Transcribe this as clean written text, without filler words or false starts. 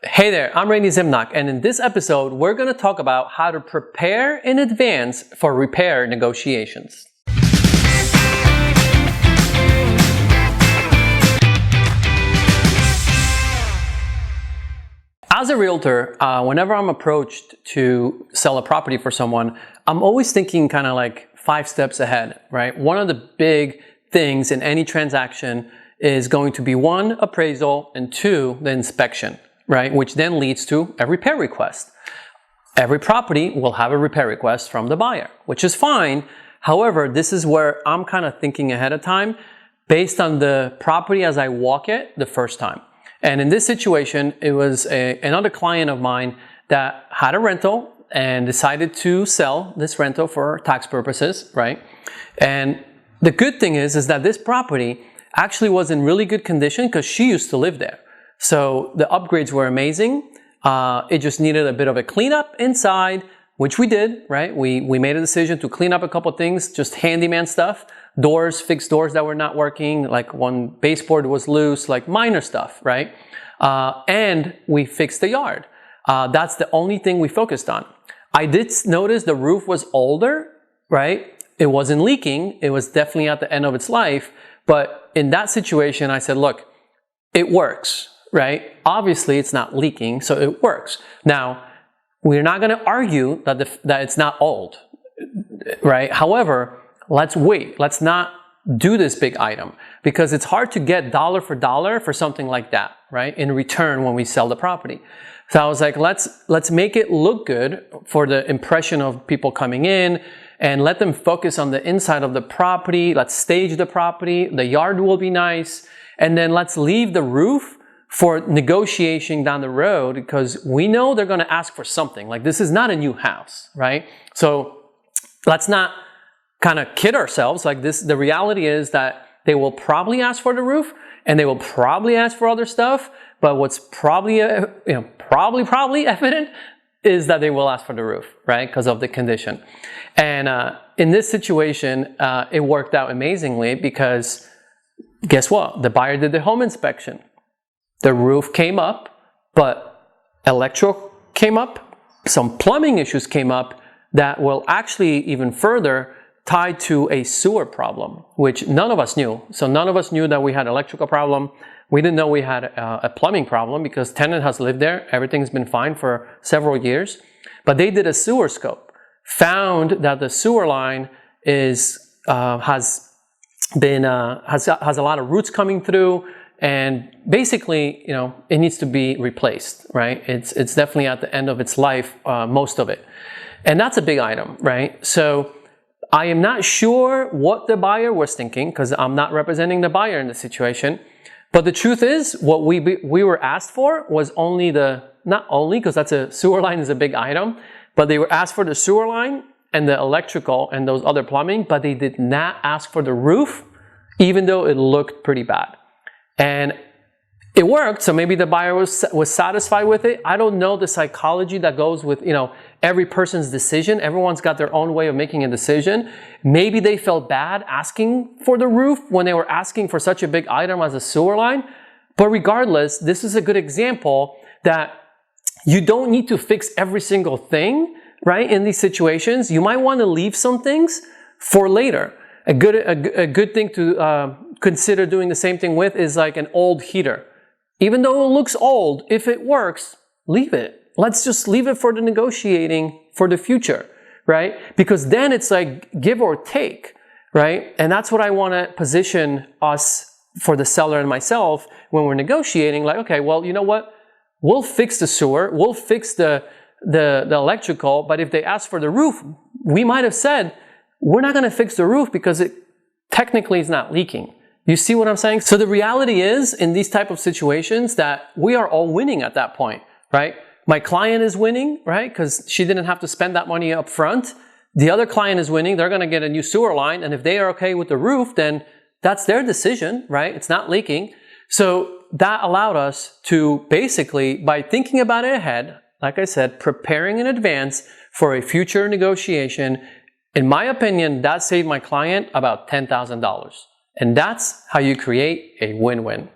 Hey there, I'm Zimnoch, and in this episode, we're going to talk about how to prepare in advance for repair negotiations. As a realtor, whenever I'm approached to sell a property for someone, I'm always thinking kind of like 5 steps ahead, right? One of the big things in any transaction is going to be 1, appraisal, and 2, the inspection, right? Which then leads to a repair request. Every property will have a repair request from the buyer, which is fine. However, this is where I'm kind of thinking ahead of time based on the property as I walk it the first time. And in this situation, it was another client of mine that had a rental and decided to sell this rental for tax purposes, right? And the good thing is that this property actually was in really good condition because she used to live there. So the upgrades were amazing. It just needed a bit of a cleanup inside, which we did, right? We made a decision to clean up a couple things, just handyman stuff. Doors, fixed doors that were not working, like one baseboard was loose, like minor stuff, right? And we fixed the yard. That's the only thing we focused on. I did notice the roof was older, right? It wasn't leaking. It was definitely at the end of its life. But in that situation, I said, look, it works, right? Obviously, it's not leaking, so it works. Now, we're not going to argue that it's not old, right? However, let's wait. Let's not do this big item because it's hard to get dollar for dollar for something like that, right? In return when we sell the property. So I was like, let's make it look good for the impression of people coming in and let them focus on the inside of the property. Let's stage the property. The yard will be nice. And then let's leave the roof for negotiation down the road because we know they're going to ask for something. Like this is not a new house, right? So let's not kind of kid ourselves like this. The reality is that they will probably ask for the roof and they will probably ask for other stuff. But what's probably, probably evident is that they will ask for the roof, right? Because of the condition. And in this situation, it worked out amazingly because guess what? The buyer did the home inspection. The roof came up, but electrical came up. Some plumbing issues came up that will actually even further tied to a sewer problem, which none of us knew. So none of us knew that we had an electrical problem. We didn't know we had a plumbing problem because tenant has lived there. Everything's been fine for several years. But they did a sewer scope, found that the sewer line has a lot of roots coming through, and basically, it needs to be replaced, right? It's definitely at the end of its life, most of it. And that's a big item, right? So I am not sure what the buyer was thinking because I'm not representing the buyer in the situation. But the truth is, what we were asked for was only not only because that's a sewer line is a big item, but they were asked for the sewer line and the electrical and those other plumbing, but they did not ask for the roof, even though it looked pretty bad. And it worked, so maybe the buyer was satisfied with it. I don't know the psychology that goes with, every person's decision. Everyone's got their own way of making a decision. Maybe they felt bad asking for the roof when they were asking for such a big item as a sewer line. But regardless, this is a good example that you don't need to fix every single thing, right? In these situations, you might want to leave some things for later. A good thing to consider doing the same thing with is like an old heater. Even though it looks old, if it works, leave it. Let's just leave it for the negotiating for the future, right? Because then it's like give or take, right? And that's what I want to position us for the seller and myself when we're negotiating. Like, okay, well, you know what? We'll fix the sewer, we'll fix the electrical, but if they ask for the roof, we might have said, we're not going to fix the roof because it technically is not leaking. You see what I'm saying? So the reality is in these type of situations that we are all winning at that point, right? My client is winning, right? Because she didn't have to spend that money up front. The other client is winning. They're going to get a new sewer line. And if they are okay with the roof, then that's their decision, right? It's not leaking. So that allowed us to basically, by thinking about it ahead, like I said, preparing in advance for a future negotiation, in my opinion, that saved my client about $10,000. And that's how you create a win-win.